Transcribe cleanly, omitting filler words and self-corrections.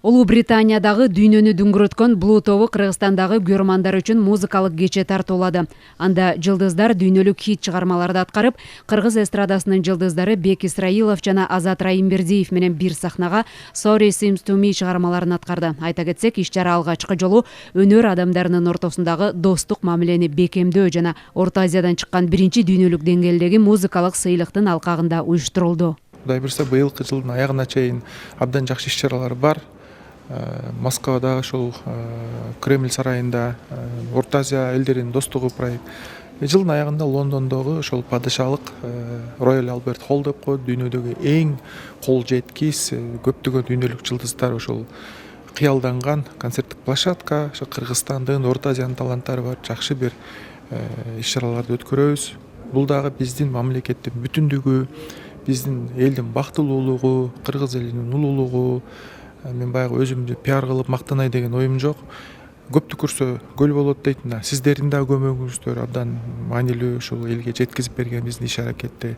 Улуу Британиядагы дүйнөнү дүңгүрөткөн Blue тобу Кыргызстандагы көрөрмандар үчүн музыкалык кече тартуулады. Анда жылдыздар дүйнөлүк хит чыгармаларды аткарып, кыргыз эстрадасынын жылдыздары Бек Исраилов жана Азат Райымбердиев менен бир сахнага Sorry Seems to Me чыгармаларын аткарды. Айта кетсек, иш-чара алгачкы жолу өнөр адамдарынын ортосундагы достук мамилени бекемдөө жана Орто Азиядан чыккан биринчи дүйнөлүк деңгээлдеги музыкалык сыйлыктын алкагында уюштурулду. Кудай буюрса, быйылкы жылдын аягына чейин абдан жакшы иш-чаралар бар. Москвада ошол Кремль сарайында Орто Азия элдеринин достугу проект. Жылдын аягында Лондондогу ошол падышалык Royal Albert Hall деп коет, дүйнөдөгү эң кол жеткис көптөгөн дүйнөлүк жылдыздар ошол кыялданган концерттик площадка. Ошо Кыргызстандын, Орто Азиянын таланттары бар жакшы бир иш-чараларды өткөрөбүз. Бул дагы биздин мамлекеттин бүтүндүгү, биздин элдин бактылуулугу, кыргыз элинин улуулугу. Мен баягы өзүмдү пиар кылып мактанай деген оюм жок. Көптү көрсө көл болот дейт. Сиздердин да көмөгүңүздөр абдан маанилүү ушул элге жеткизип берген биздин иш-аракетти.